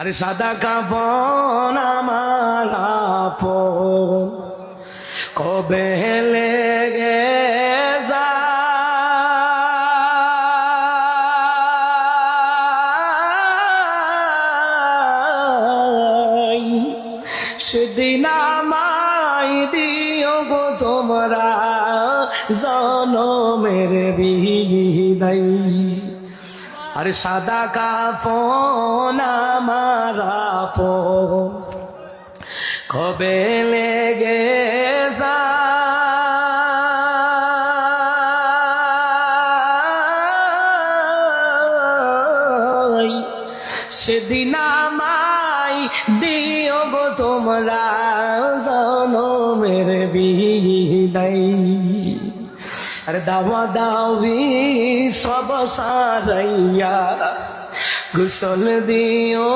আরে সাদা কাফন আমার আপন কবে লেগে যায় সেদিন আমায় দিও গো তোমরা জনমের বিদায়। আরে সাদা কাফন আমার আপন কবে লেগে যায় সেদিন আমায় দিও গো তোমরা জনমের বিদায়। আরে দাওয়া দাওয়ি সব সারাইয়া গোসল দিও